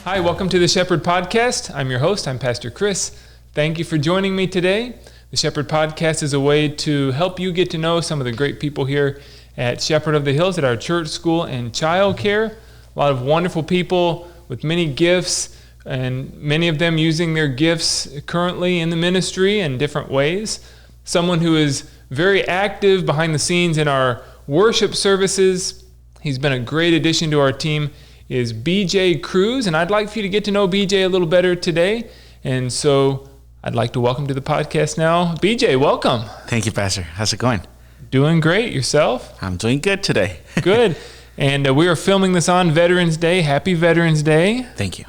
Hi, welcome to the Shepherd Podcast. I'm your host. I'm Pastor Chris. Thank you for joining me today. The Shepherd Podcast is a way to help you get to know some of the great people here at Shepherd of the Hills at our church, school, and child care. A lot of wonderful people with many gifts, and many of them using their gifts currently in the ministry in different ways. Someone who is very active behind the scenes in our worship services. He's been a great addition to our team, is BJ Cruz, and I'd like for you to get to know BJ a little better today. And so I'd like to welcome to the podcast now. BJ, welcome. Thank you, Pastor. How's it going? Doing great. Yourself? I'm doing good today. Good. And we are filming this on Veterans Day. Happy Veterans Day. Thank you.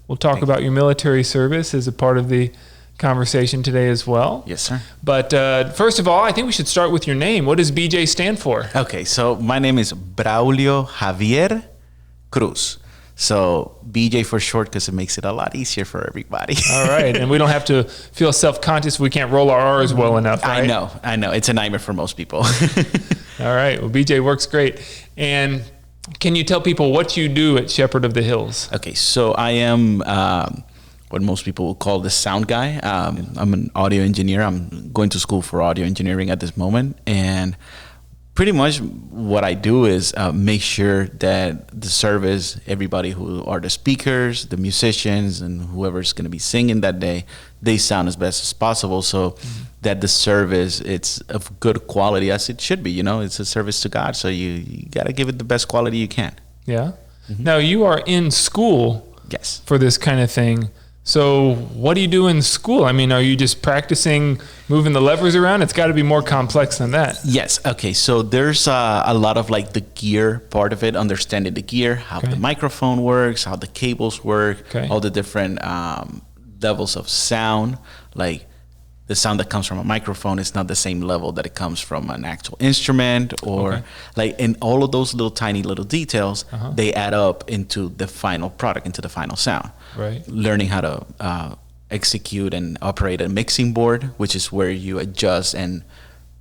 We'll talk about your military service as a part of the conversation today as well. Yes, sir. But first of all, I think we should start with your name. What does BJ stand for? Okay, so my name is Braulio Javier Cruz. So BJ for short because it makes it a lot easier for everybody. All right. And we don't have to feel self-conscious. We can't roll our R's well enough, right? I know. It's a nightmare for most people. All right. Well, BJ works great. And can you tell people what you do at Shepherd of the Hills? Okay, so I am what most people would call the sound guy. I'm an audio engineer. I'm going to school for audio engineering at this moment. And pretty much what I do is make sure that the service, everybody who are the speakers, the musicians, and whoever's going to be singing that day, they sound as best as possible so that the service, it's of good quality as it should be. You know, it's a service to God, so you got to give it the best quality you can. Yeah. Now, you are in school Yes. for this kind of thing. So what do you do in school? I mean, are you just practicing moving the levers around? It's got to be more complex than that. Yes. Okay. So there's a lot of like the gear part of it, understanding the gear, how the microphone works, how the cables work, all the different levels of sound. Like the sound that comes from a microphone is not the same level that it comes from an actual instrument or like, and all of those little tiny little details, they add up into the final product, into the final sound. Right. Learning how to execute and operate a mixing board, which is where you adjust and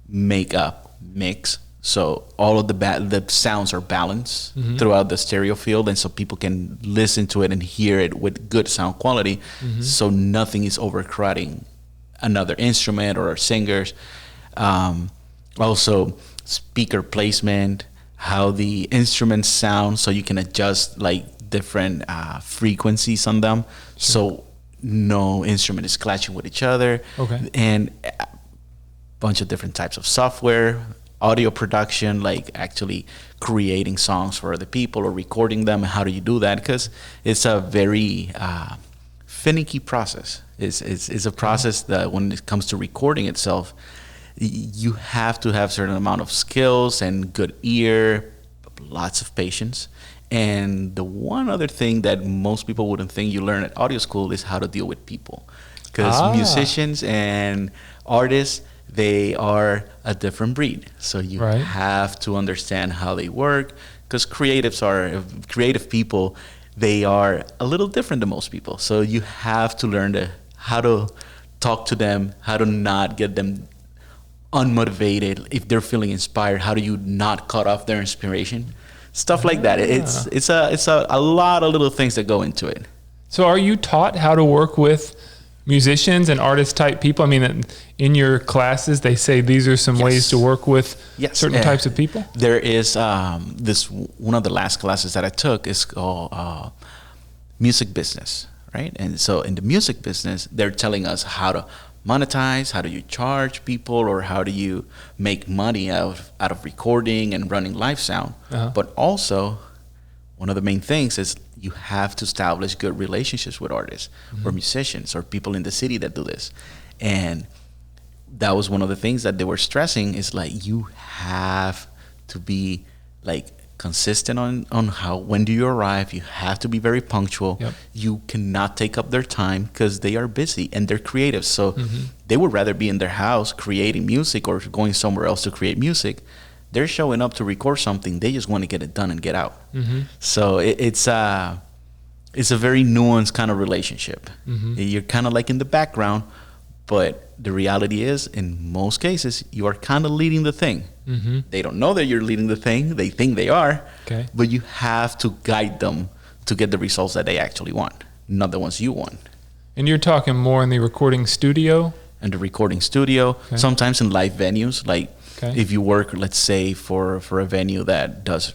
make a mix. So all of the sounds are balanced throughout the stereo field, and so people can listen to it and hear it with good sound quality. So nothing is overcrowding another instrument or singers. Also speaker placement, how the instruments sound, so you can adjust like different frequencies on them, so no instrument is clashing with each other. And a bunch of different types of software, audio production, like actually creating songs for other people or recording them. How do you do that? Because it's a very finicky process. It's a process that when it comes to recording itself, you have to have a certain amount of skills and good ear, lots of patience. And the one other thing that most people wouldn't think you learn at audio school is how to deal with people. Because musicians and artists, they are a different breed. So you have to understand how they work. Because creative people, they are a little different than most people. So you have to learn how to talk to them, how to not get them unmotivated. If they're feeling inspired, how do you not cut off their inspiration? Stuff like that. It's a lot of little things that go into it. So are you taught how to work with musicians and artist type people? I mean, in your classes, they say these are some ways to work with certain types of people? There is one of the last classes that I took is called music business, right? And so in the music business, they're telling us how to monetize, how do you charge people, or how do you make money out of recording and running live sound. But also, one of the main things is you have to establish good relationships with artists or musicians or people in the city that do this. And that was one of the things that they were stressing, is like you have to be like consistent on how, when do you arrive. You have to be very punctual. You cannot take up their time because they are busy and they're creative. So they would rather be in their house creating music or going somewhere else to create music. They're showing up to record something. They just want to get it done and get out. So it's a very nuanced kind of relationship. You're kind of like in the background, but the reality is, in most cases, you are kind of leading the thing. They don't know that you're leading the thing. They think they are, but you have to guide them to get the results that they actually want, not the ones you want. And you're talking more in the recording studio? And the recording studio, Okay. sometimes in live venues, like Okay. if you work, let's say, for a venue that does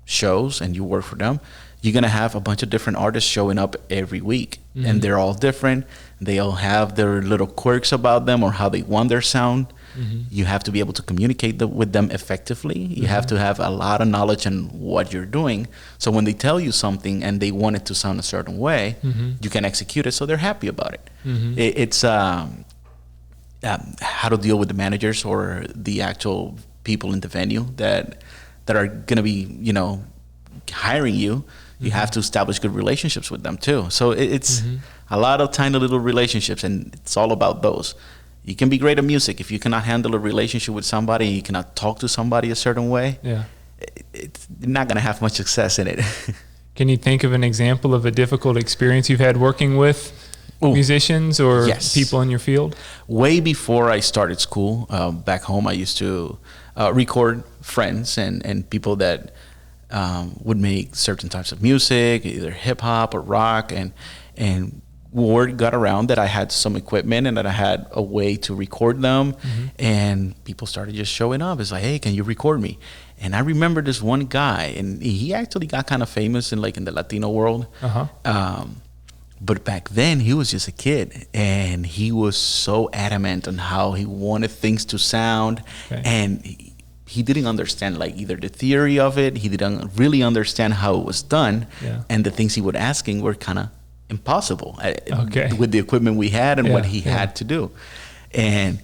shows and you work for them, you're going to have a bunch of different artists showing up every week. Mm-hmm. And they're all different. They all have their little quirks about them or how they want their sound. Mm-hmm. You have to be able to communicate with them effectively. You have to have a lot of knowledge on what you're doing. So when they tell you something and they want it to sound a certain way, Mm-hmm. you can execute it so they're happy about it. Mm-hmm. It's how to deal with the managers or the actual people in the venue that are going to be, hiring you. You have to establish good relationships with them too. So it's a lot of tiny little relationships, and it's all about those. You can be great at music if you cannot handle a relationship with somebody, you cannot talk to somebody a certain way. Yeah. It's not going to have much success in it. Can you think of an example of a difficult experience you've had working with musicians or yes. people in your field? Way before I started school, back home, I used to record friends and people that would make certain types of music, either hip hop or rock, and word got around that I had some equipment and that I had a way to record them, and people started just showing up. It's like, hey, can you record me? And I remember this one guy, and he actually got kind of famous in the Latino world. But back then he was just a kid, and he was so adamant on how he wanted things to sound. Okay. And he didn't understand either the theory of it. He didn't really understand how it was done. Yeah. And the things he was asking were kind of impossible Okay. with the equipment we had and Yeah, what he had to do. And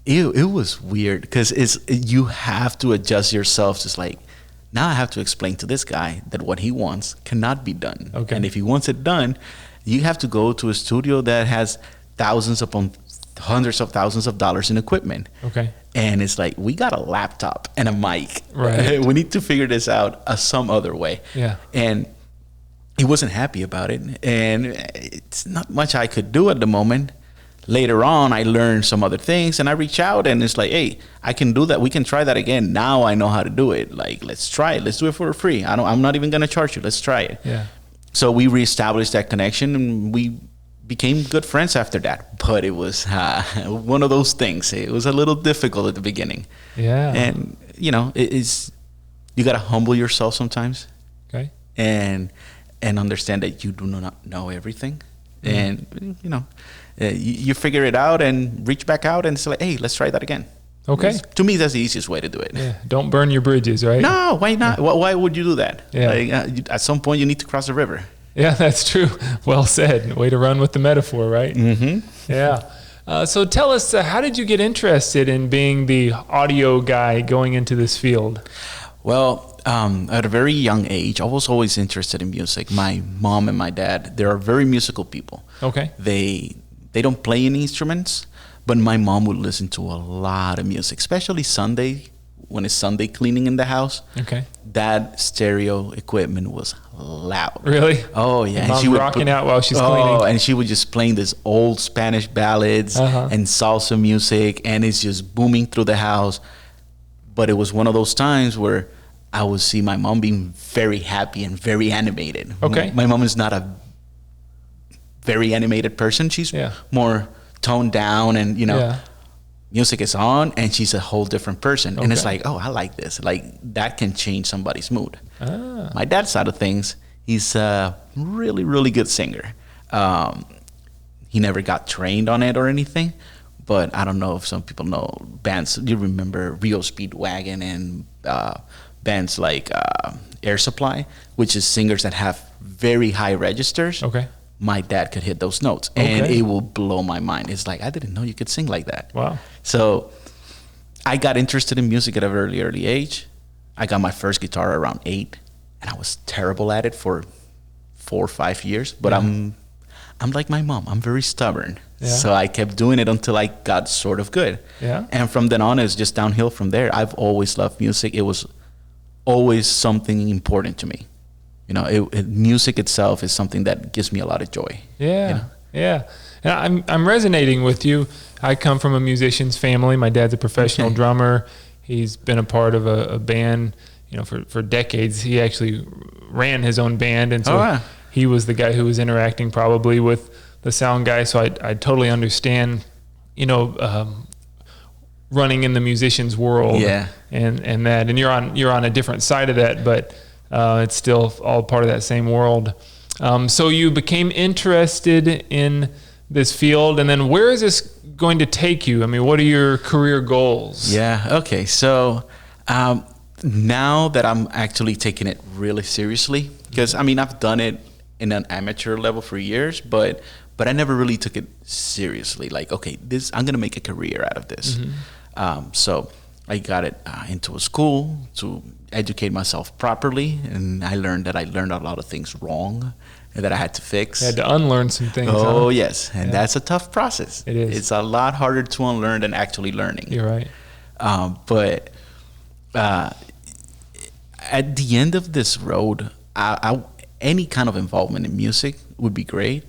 it was weird because you have to adjust yourself. Just now I have to explain to this guy that what he wants cannot be done. Okay. And if he wants it done, you have to go to a studio that has thousands upon hundreds of thousands of dollars in equipment. Okay. And it's we got a laptop and a mic. Right. We need to figure this out some other way. Yeah. And he wasn't happy about it. And it's not much I could do at the moment. Later on, I learned some other things, and I reach out, and it's hey, I can do that. We can try that again. Now I know how to do it. Let's try it. Let's do it for free. I'm not even going to charge you. Let's try it. Yeah. So we reestablished that connection, and we became good friends after that. But it was one of those things. It was a little difficult at the beginning. Yeah. And, you got to humble yourself sometimes. Okay. And understand that you do not know everything. And, you figure it out and reach back out and say, hey, let's try that again. Okay. To me, that's the easiest way to do it. Yeah. Don't burn your bridges, right? No, why not? Yeah. Why would you do that? Yeah. At some point, you need to cross the river. Yeah, that's true. Well said. Way to run with the metaphor, right? Mm-hmm. Yeah. So tell us, how did you get interested in being the audio guy going into this field? Well, at a very young age, I was always interested in music. My mom and my dad, they are very musical people. Okay. They don't play any instruments, but my mom would listen to a lot of music, especially Sunday, when it's Sunday cleaning in the house. Okay. That stereo equipment was loud. Really? Oh, yeah. Mom's rocking out while she's cleaning. And she was just playing this old Spanish ballads and salsa music, and it's just booming through the house. But it was one of those times where I would see my mom being very happy and very animated. Okay. My mom is not a very animated person. She's more toned down, and music is on, and she's a whole different person. And it's oh, I like this. That can change somebody's mood. My dad's side of things, he's a really, really good singer. He never got trained on it or anything, but I don't know if some people know bands. You remember Rio Speedwagon and bands like Air Supply, which is singers that have very high registers. Okay. My dad could hit those notes, and it will blow my mind. It's I didn't know you could sing like that. Wow. So I got interested in music at a very early age. I got my first guitar around 8, and I was terrible at it for 4 or 5 years. But I'm like my mom. I'm very stubborn. Yeah. So I kept doing it until I got sort of good. Yeah. And from then on, it's just downhill from there. I've always loved music. It was always something important to me. Music itself is something that gives me a lot of joy. Yeah, yeah. And I'm resonating with you. I come from a musician's family. My dad's a professional drummer. He's been a part of a band, for decades. He actually ran his own band, and so he was the guy who was interacting probably with the sound guy. So I totally understand, running in the musician's world, and that, and you're on a different side of that, but it's still all part of that same world. So you became interested in this field, and then where is this going to take you? I mean, what are your career goals? Yeah. Okay. So now that I'm actually taking it really seriously, because I mean I've done it in an amateur level for years, but I never really took it seriously. Like, okay, I'm gonna make a career out of this. So I got it into a school to educate myself properly, and I learned a lot of things wrong that I had to fix. You had to unlearn some things. Oh, yes. And that's a tough process. It is. It's a lot harder to unlearn than actually learning. You're right. But at the end of this road, any kind of involvement in music would be great.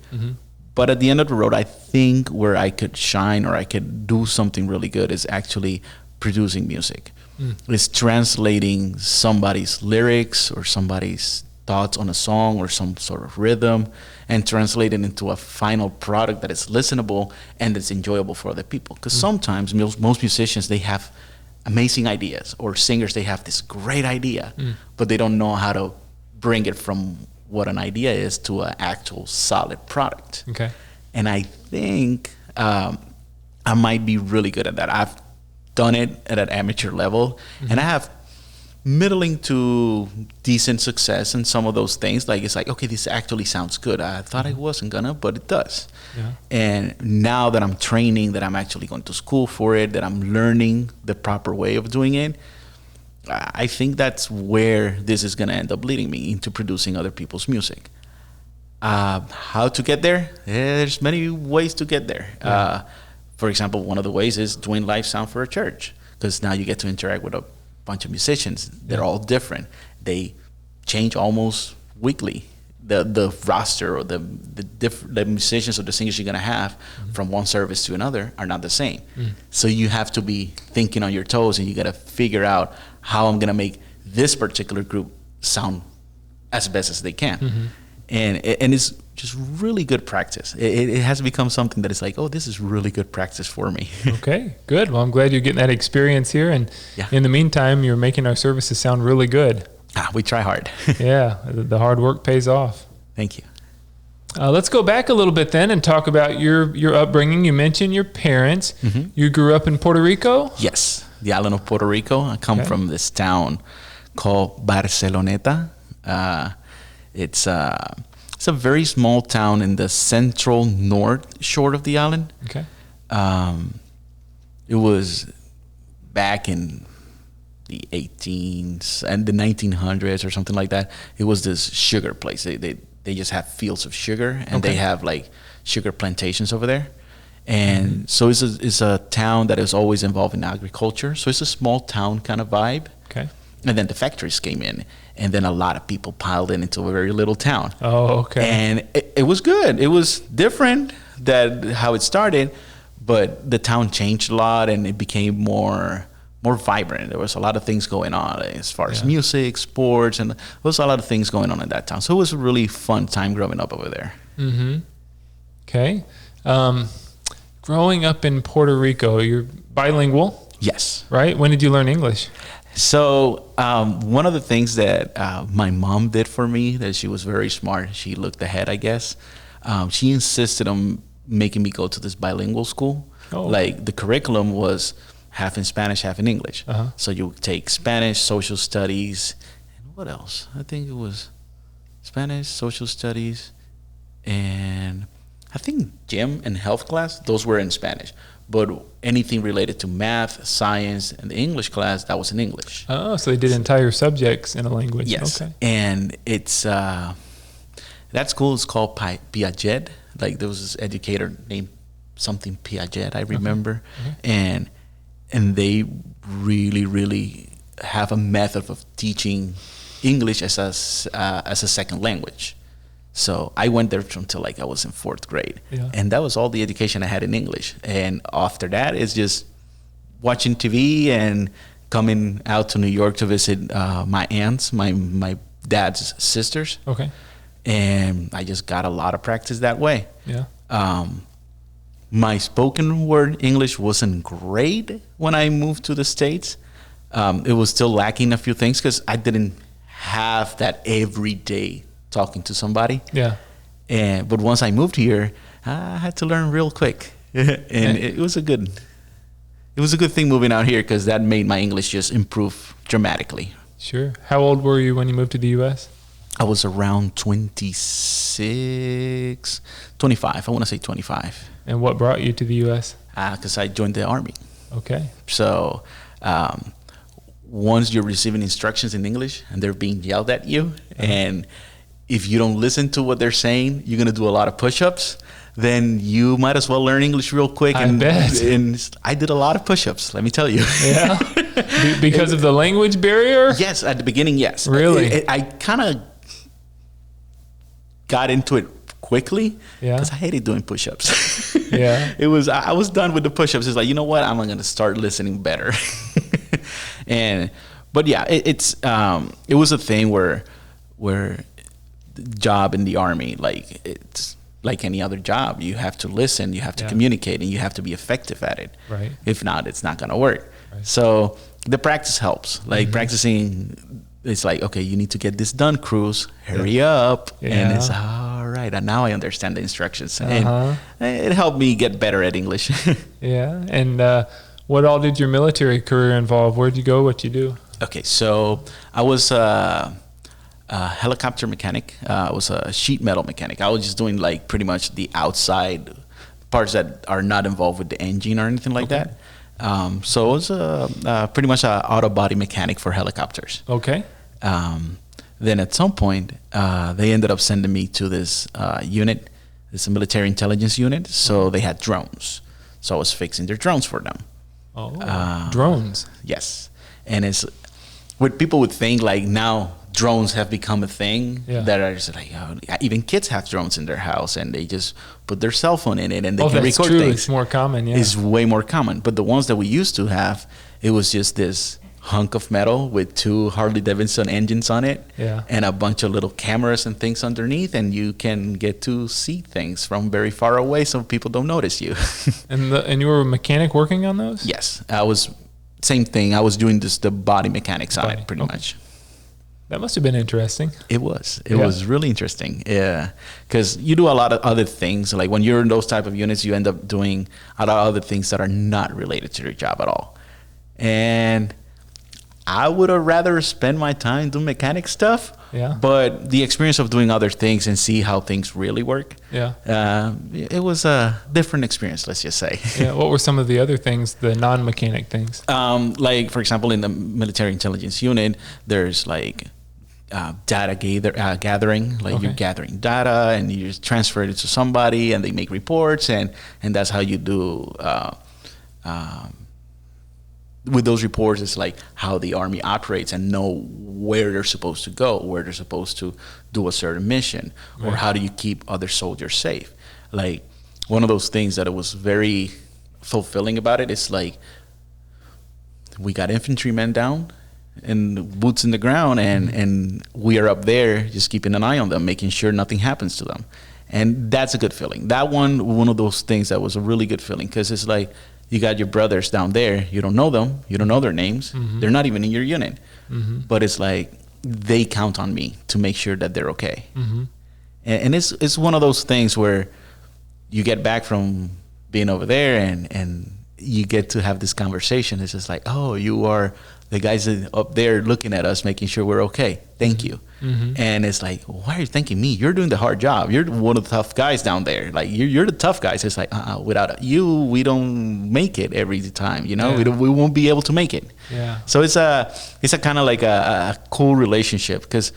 But at the end of the road, I think where I could shine or I could do something really good is actually producing music. It's translating somebody's lyrics or somebody's thoughts on a song or some sort of rhythm and translate it into a final product that is listenable and that's enjoyable for other people. Because sometimes most musicians, they have amazing ideas, or singers, they have this great idea, but they don't know how to bring it from what an idea is to an actual solid product. Okay. And I think I might be really good at that. I've done it at an amateur level, and I have middling to decent success in some of those things. Like, it's like, okay, this actually sounds good. I thought I wasn't gonna, but it does. Yeah. And now that I'm training, that I'm actually going to school for it, that I'm learning the proper way of doing it, I think that's where this is gonna end up leading me, into producing other people's music. How to get there? There's many ways to get there. Yeah. For example, one of the ways is doing live sound for a church, because now you get to interact with a bunch of musicians. They're all different. They change almost weekly. The roster or the musicians or the singers you're gonna have from one service to another are not the same. So you have to be thinking on your toes, and you gotta figure out how I'm gonna make this particular group sound as best as they can. And it's just really good practice. It has become something that is like, oh, this is really good practice for me. Okay, good. Well, I'm glad you're getting that experience here. And in the meantime, you're making our services sound really good. We try hard. Yeah, the hard work pays off. Thank you. Let's go back a little bit then and talk about your upbringing. You mentioned your parents. You grew up in Puerto Rico? Yes, the island of Puerto Rico. I come from this town called Barceloneta. It's a very small town in the central north shore of the island. Okay. It was back in the 18s and the 1900s or something like that. It was this sugar place. They just have fields of sugar, and they have like sugar plantations over there. And so it's a town that is always involved in agriculture. So it's a small town kind of vibe. Okay. And then the factories came in, and then a lot of people piled into a very little town. Oh, okay. And it was good. It was different than how it started, but the town changed a lot, and it became more vibrant. There was a lot of things going on as far as music, sports, and there was a lot of things going on in that town. So it was a really fun time growing up over there. Okay. Growing up in Puerto Rico, you're bilingual? Yes. Right? When did you learn English? So one of the things that my mom did for me, that she was very smart, she looked ahead, I guess. She insisted on making me go to this bilingual school. Oh. Like, the curriculum was half in Spanish, half in English. So you would take Spanish, social studies, and what else? I think it was Spanish, social studies, and I think gym and health class, those were in Spanish. But anything related to math, science, and the English class, that was in English. Oh, so they did entire subjects in a language. Yes. Okay. And it's, that school is called Piaget. Like, there was this educator named something Piaget, I remember. And they really, really have a method of teaching English as a second language. So I went there until like I was in 4th grade. And that was all the education I had in English. And after that, it's just watching TV and coming out to New York to visit my aunts, my dad's sisters. Okay. and I just got a lot of practice that way. Yeah. My spoken word English wasn't great when I moved to the States. It was still lacking a few things because I didn't have that every day talking to somebody. Yeah. But once I moved here, I had to learn real quick, and it was a good thing moving out here because that made my English just improve dramatically. Sure. How old were you when you moved to the U.S.? I was around 25. I want to say 25. And what brought you to the U.S.? Because I joined the Army. Okay. So once you're receiving instructions in English and they're being yelled at you, and if you don't listen to what they're saying, you're going to do a lot of push-ups, then you might as well learn English real quick. I bet. And I did a lot of push-ups, let me tell you. Yeah? Because of the language barrier? Yes, at the beginning, yes. Really? I kind of got into it quickly because I hated doing push-ups. Yeah. I was done with the push-ups. It's like, you know what? I'm going to start listening better. But yeah, it was a thing where the job in the Army, like it's like any other job, you have to listen, you have to communicate, and you have to be effective at it. Right. If not, it's not going to work. Right. So the practice helps. Like practicing, it's like, okay, you need to get this done, Cruz. Hurry up. Yeah. And it's all right. And now I understand the instructions. And it helped me get better at English. Yeah. And what all did your military career involve? Where'd you go? What'd you do? Okay, so I was a helicopter mechanic. I was a sheet metal mechanic. I was just doing like pretty much the outside parts that are not involved with the engine or anything like that. So I was pretty much an auto body mechanic for helicopters. Okay. Then at some point, they ended up sending me to this unit, this military intelligence unit. So they had drones. So I was fixing their drones for them. Oh, drones. Yes. And it's what people would think, like now drones have become a thing that are just like, even kids have drones in their house and they just put their cell phone in it and they can record things. It's more common, It's way more common. But the ones that we used to have, it was just this hunk of metal with 2 Harley Davidson engines on it and a bunch of little cameras and things underneath, and you can get to see things from very far away so people don't notice you. And you were a mechanic working on those? Yes. I was, same thing. I was doing the body mechanics on it pretty much. That must have been interesting. It was. It was really interesting. Yeah. Because you do a lot of other things. Like when you're in those type of units, you end up doing a lot of other things that are not related to your job at all. And I would have rather spend my time doing mechanic stuff. Yeah. But the experience of doing other things and see how things really work. Yeah. It was a different experience, let's just say. Yeah. What were some of the other things, the non-mechanic things? Like, for example, in the military intelligence unit, there's like data gathering. Like you're gathering data and you just transfer it to somebody and they make reports, and that's how you do with those reports. It's like how the Army operates and know where they're supposed to go, where they're supposed to do a certain mission, or how do you keep other soldiers safe. Like one of those things that it was very fulfilling about it is like we got infantrymen down and boots in the ground, and we are up there just keeping an eye on them, making sure nothing happens to them. And that's a good feeling. That one of those things that was a really good feeling, because it's like you got your brothers down there, you don't know them, you don't know their names, they're not even in your unit, but it's like they count on me to make sure that they're okay. And it's one of those things where you get back from being over there and you get to have this conversation. It's just like, oh, you are the guys up there looking at us, making sure we're okay. Thank you. And it's like, why are you thanking me? You're doing the hard job. You're one of the tough guys down there. Like you're the tough guys. It's like, without you, we don't make it every time. You know, we won't be able to make it. Yeah. So it's a kind of like a cool relationship, because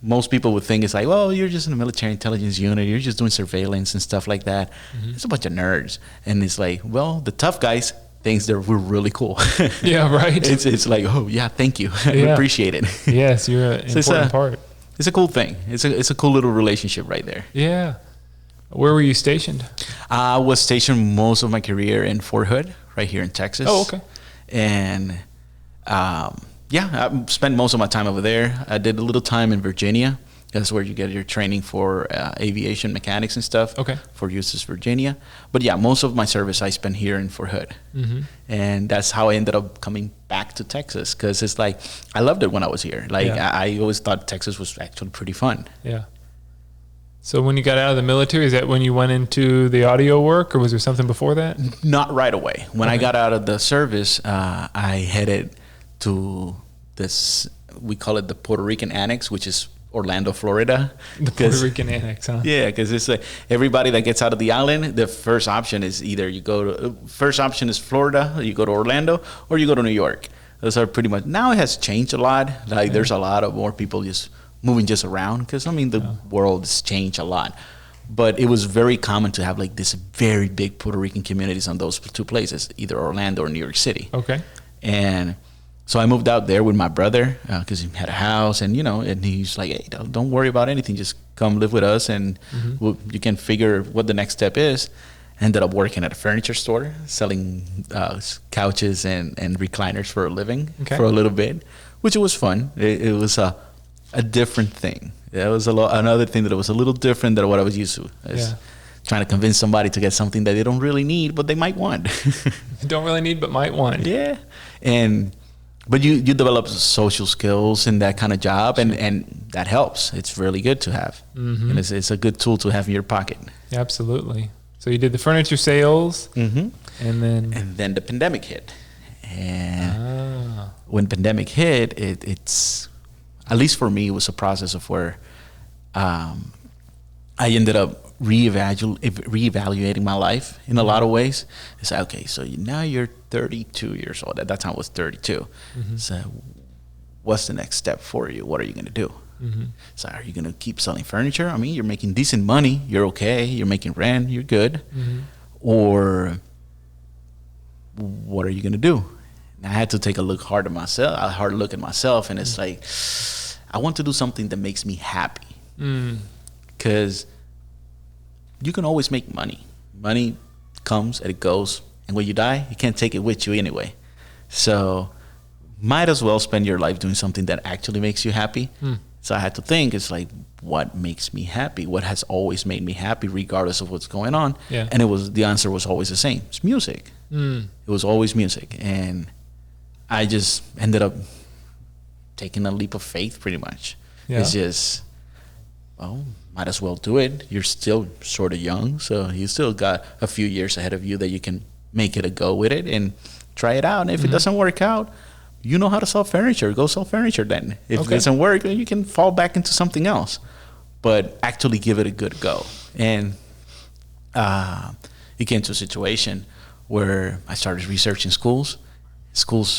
most people would think it's like, well, you're just in a military intelligence unit, you're just doing surveillance and stuff like that. It's a bunch of nerds. And it's like, well, the tough guys thinks that we're really cool. Yeah, right. It's like, oh yeah, thank you. I appreciate it. Yes, you're an important part. It's a cool thing. It's a cool little relationship right there. Yeah. Where were you stationed? I was stationed most of my career in Fort Hood, right here in Texas. Oh, okay. And I spent most of my time over there. I did a little time in Virginia, That's where you get your training for aviation mechanics and stuff. Okay. For Eustis, Virginia. But yeah, most of my service I spent here in Fort Hood. Mm-hmm. And that's how I ended up coming back to Texas, because it's like I loved it when I was here. Like I always thought Texas was actually pretty fun. Yeah. So when you got out of the military, is that when you went into the audio work, or was there something before that? Not right away. When I got out of the service, I headed to this, we call it the Puerto Rican Annex, which is Orlando, Florida. The Puerto Rican Annex, huh? Yeah, because it's like everybody that gets out of the island, the first option is either you go to, first option is Florida, you go to Orlando, or you go to New York. Those are pretty much, now it has changed a lot. Like there's a lot of more people just moving just around, because I mean the world has changed a lot. But it was very common to have like this very big Puerto Rican communities on those two places, either Orlando or New York City. Okay. And so I moved out there with my brother, because he had a house, and and he's like, hey, don't worry about anything, just come live with us, and you can figure what the next step is. Ended up working at a furniture store, selling couches and recliners for a living for a little bit, which was fun. It was a different thing. It was another thing that was a little different than what I was used to. Trying to convince somebody to get something that they don't really need, but they might want. Don't really need, but might want. Yeah. But you develop social skills in that kind of job, and that helps. It's really good to have. Mm-hmm. And it's a good tool to have in your pocket. Absolutely. So you did the furniture sales, and then the pandemic hit. And when pandemic hit, it's at least for me, it was a process of where I ended up reevaluating my life in a lot of ways. It's like, okay, so now you're 32 years old. At that time I was 32. So what's the next step for you? What are you going to do? So are you going to keep selling furniture? I mean, you're making decent money. You're okay. You're making rent. You're good. Or what are you going to do? And I had to take a hard look at myself. And it's like, I want to do something that makes me happy. Because you can always make money. Money comes and it goes. And when you die, you can't take it with you anyway. So might as well spend your life doing something that actually makes you happy. So I had to think, it's like, what makes me happy? What has always made me happy regardless of what's going on? Yeah. And the answer was always the same. It's music. It was always music. And I just ended up taking a leap of faith pretty much. Yeah. It's just, might as well do it. You're still sort of young, so you still got a few years ahead of you that you can make it a go with it and try it out. And if it doesn't work out, you know how to sell furniture. Go sell furniture then. If it doesn't work, then you can fall back into something else. But actually give it a good go. And it came to a situation where I started researching schools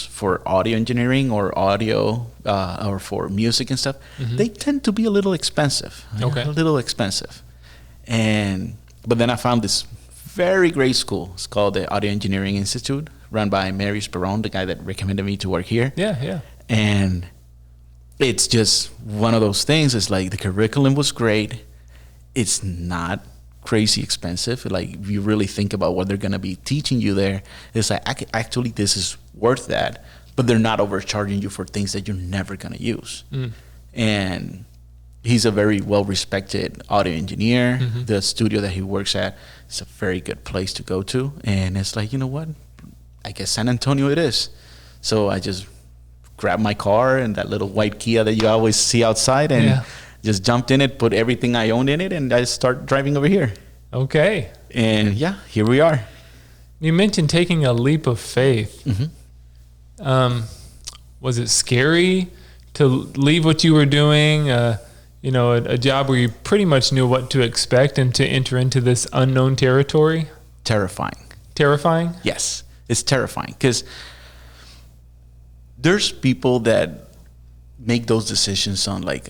for audio engineering or audio or for music and stuff. They tend to be a little expensive. A little expensive. But then I found this very great school. It's called the Audio Engineering Institute, run by Marius Perron, the guy that recommended me to work here. Yeah. And it's just one of those things. It's like the curriculum was great. It's not crazy expensive. Like, if you really think about what they're going to be teaching you there, it's like, actually, this is worth that. But they're not overcharging you for things that you're never going to use. And he's a very well-respected audio engineer. The studio that he works at is a very good place to go to. And it's like, you know what? I guess San Antonio it is. So I just grabbed my car and that little white Kia that you always see outside and just jumped in it, put everything I owned in it, and I started driving over here. Okay. And here we are. You mentioned taking a leap of faith. Was it scary to leave what you were doing, a job where you pretty much knew what to expect, and to enter into this unknown territory? Terrifying. Terrifying? Yes, it's terrifying because there's people that make those decisions on like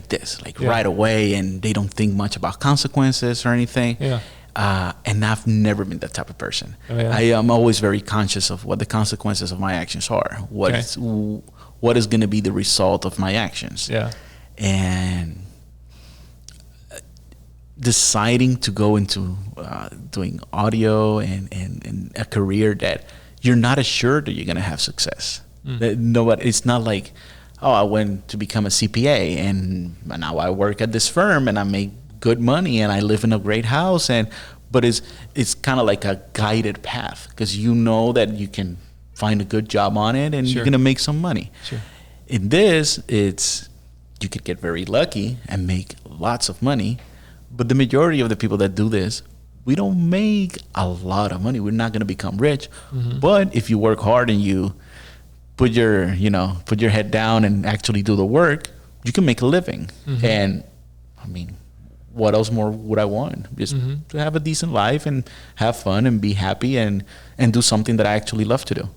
this, right away, and they don't think much about consequences or anything. And I've never been that type of person. I am always very conscious of what the consequences of my actions are. What is going to be the result of my actions. And deciding to go into doing audio and a career that you're not assured that you're going to have success. It's not like, oh, I went to become a CPA, and now I work at this firm, and I make good money, and I live in a great house, but it's kind of like a guided path, because you know that you can find a good job on it, and Sure. you're gonna make some money. Sure. In this, you could get very lucky and make lots of money, but the majority of the people that do this, we don't make a lot of money. We're not gonna become rich, but if you work hard and you put your head down and actually do the work, you can make a living. And I mean, what else more would I want? Just to have a decent life and have fun and be happy and do something that I actually love to do.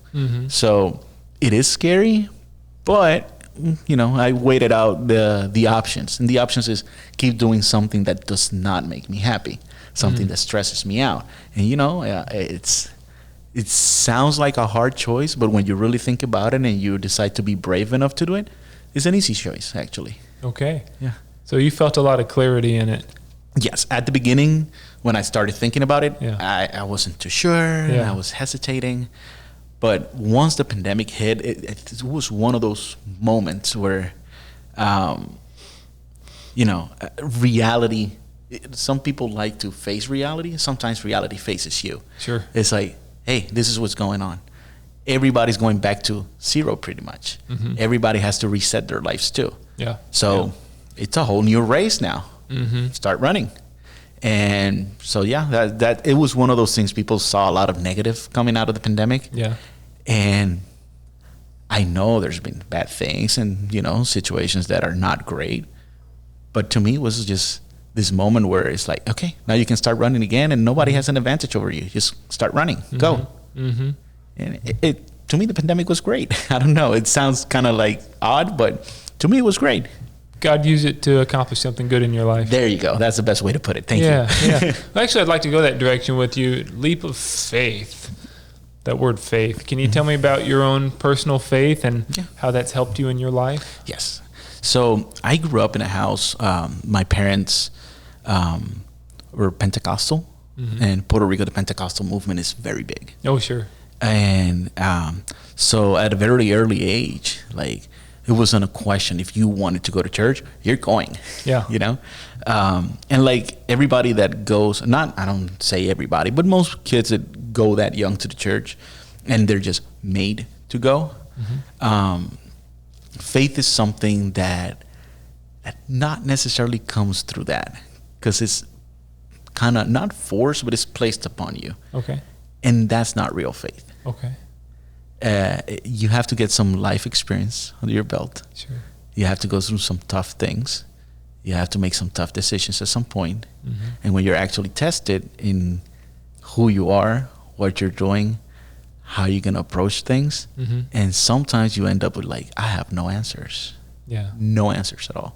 So it is scary, but I weighted out the options, and the options is keep doing something that does not make me happy, something that stresses me out. And it sounds like a hard choice, but when you really think about it and you decide to be brave enough to do it, it's an easy choice, actually. Okay. Yeah. So you felt a lot of clarity in it. Yes. At the beginning, when I started thinking about it, Yeah. I wasn't too sure. Yeah. I was hesitating. But once the pandemic hit, it was one of those moments where, reality, some people like to face reality. Sometimes reality faces you. Sure. It's like, hey, this is what's going on. Everybody's going back to zero pretty much. Everybody has to reset their lives too. Yeah. So it's a whole new race now. Start running. And so, that it was one of those things. People saw a lot of negative coming out of the pandemic. Yeah. And I know there's been bad things and, situations that are not great. But to me, it was just this moment where it's like, okay, now you can start running again, and nobody has an advantage over you. Just start running. Go. And it to me, the pandemic was great. I don't know. It sounds kind of like odd, but to me, it was great. God used it to accomplish something good in your life. There you go. That's the best way to put it. Thank you. Yeah. Well, actually, I'd like to go that direction with you. Leap of faith. That word faith. Can you tell me about your own personal faith and how that's helped you in your life? Yes. So I grew up in a house. My parents were Pentecostal. And Puerto Rico, the Pentecostal movement is very big. Oh, sure. And so at a very early age, it wasn't a question. If you wanted to go to church, you're going. Yeah. And everybody that goes, I don't say everybody, but most kids that go that young to the church, and they're just made to go. Faith is something that not necessarily comes through that, because it's kind of not forced, but it's placed upon you. Okay. And that's not real faith. Okay. You have to get some life experience under your belt. Sure. You have to go through some tough things. You have to make some tough decisions at some point. And when you're actually tested in who you are, what you're doing, how you're going to approach things, and sometimes you end up with I have no answers. Yeah. No answers at all.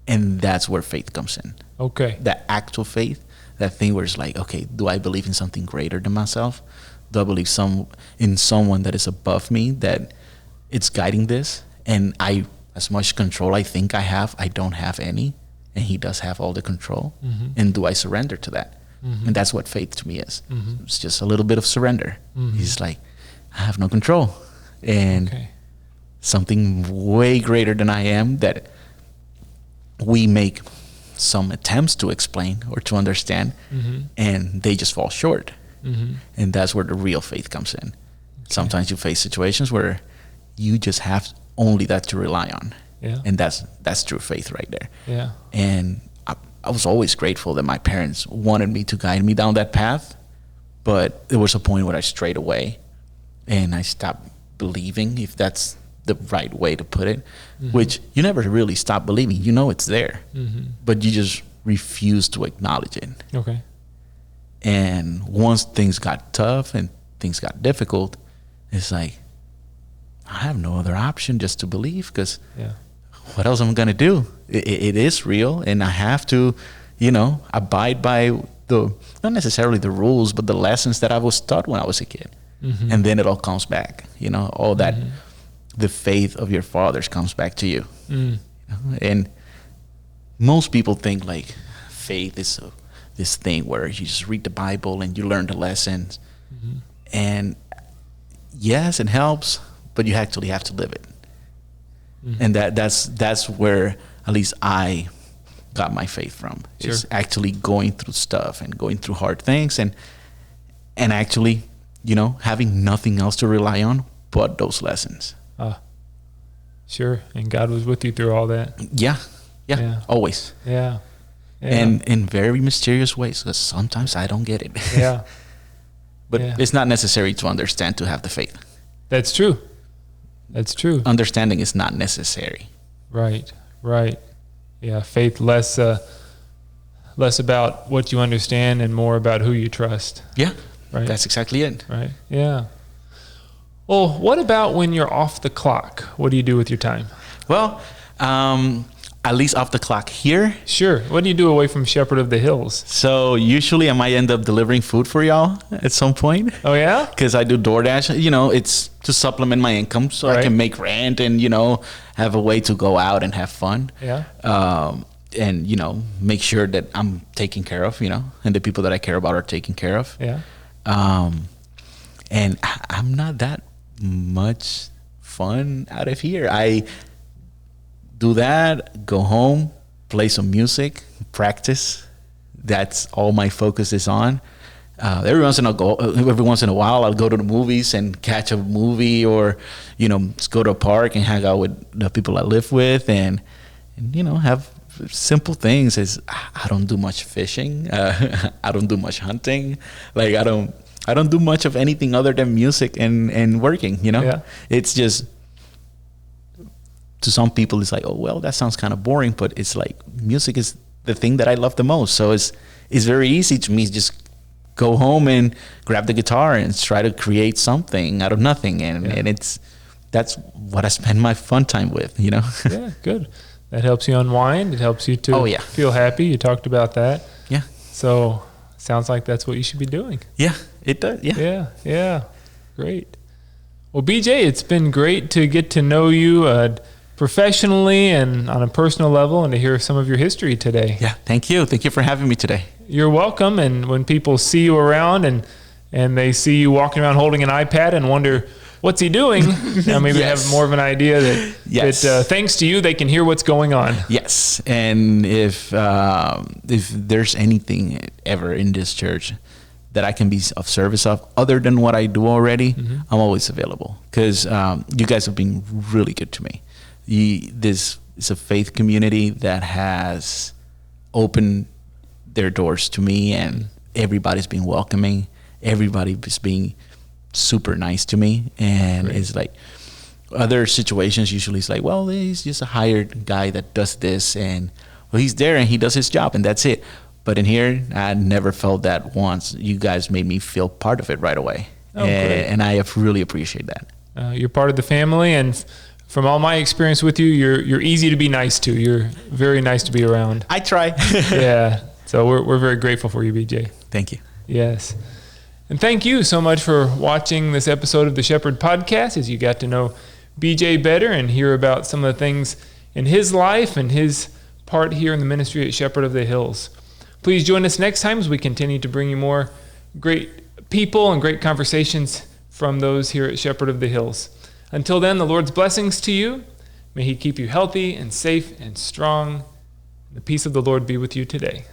And that's where faith comes in. Okay. That actual faith, that thing where it's okay, do I believe in something greater than myself? Do I believe in someone that is above me, that it's guiding this? And as much control I think I have, I don't have any, and he does have all the control. And do I surrender to that? And that's what faith to me is. It's just a little bit of surrender. He's I have no control. And something way greater than I am that we make some attempts to explain or to understand, and they just fall short. And that's where the real faith comes in. Sometimes you face situations where you just have only that to rely on. Yeah. And that's true faith right there. Yeah. And I was always grateful that my parents wanted me to guide me down that path, but there was a point where I strayed away and I stopped believing, if that's the right way to put it, which you never really stop believing. It's there, but you just refuse to acknowledge it. Okay. And once things got tough and things got difficult, it's I have no other option just to believe, because what else am I going to do? It is real, and I have to, abide by not necessarily the rules, but the lessons that I was taught when I was a kid. And then it all comes back, all that, the faith of your fathers comes back to you. And most people think faith is this thing where you just read the Bible and you learn the lessons. And yes, it helps, but you actually have to live it. And that's where at least I got my faith from. Sure. Is actually going through stuff and going through hard things and actually, having nothing else to rely on but those lessons. Sure. And God was with you through all that. Yeah. Yeah. Always. Yeah. And in very mysterious ways, because sometimes I don't get it. Yeah. But it's not necessary to understand to have the faith. That's true. That's true. Understanding is not necessary. Right. Yeah. Faith less about what you understand and more about who you trust. Yeah. Right. That's exactly it. Right. Yeah. Well, what about when you're off the clock? What do you do with your time? Well, at least off the clock here. Sure. What do you do away from Shepherd of the Hills? So usually I might end up delivering food for y'all at some point. Oh, yeah? Because I do DoorDash. It's to supplement my income so I can make rent and, have a way to go out and have fun. Yeah. And, make sure that I'm taken care of, and the people that I care about are taken care of. Yeah. And I'm not that much fun out of here. I do that, go home, play some music, practice. That's all my focus is on. Every once in a while, I'll go to the movies and catch a movie, or just go to a park and hang out with the people I live with, and have simple things. Is I don't do much fishing. I don't do much hunting. Like I don't do much of anything other than music and working. Yeah. It's just, to some people it's like, oh well, that sounds kind of boring, but it's like music is the thing that I love the most. So it's very easy to me. Just go home and grab the guitar and try to create something out of nothing, and that's what I spend my fun time with. Yeah, good. That helps you unwind. It helps you to feel happy. You talked about that. Yeah. So sounds like that's what you should be doing. Yeah, it does. Yeah. Yeah. Great. Well, BJ, it's been great to get to know you professionally and on a personal level, and to hear some of your history today. Yeah, thank you. Thank you for having me today. You're welcome. And when people see you around and they see you walking around holding an iPad and wonder, what's he doing? Now maybe they have more of an idea that thanks to you, they can hear what's going on. Yes. And if there's anything ever in this church that I can be of service of other than what I do already, I'm always available, because you guys have been really good to me. This is a faith community that has opened their doors to me, and everybody's been welcoming. Everybody's being super nice to me. And it's like other situations, usually it's like, well, he's just a hired guy that does this, and well, he's there and he does his job and that's it. But in here, I never felt that once. You guys made me feel part of it right away. And I really appreciate that. You're part of the family, and from all my experience with you, you're easy to be nice to. You're very nice to be around. I try. Yeah. So we're very grateful for you, BJ. Thank you. Yes. And thank you so much for watching this episode of the Shepherd Podcast, as you got to know BJ better and hear about some of the things in his life and his part here in the ministry at Shepherd of the Hills. Please join us next time as we continue to bring you more great people and great conversations from those here at Shepherd of the Hills. Until then, the Lord's blessings to you. May he keep you healthy and safe and strong. The peace of the Lord be with you today.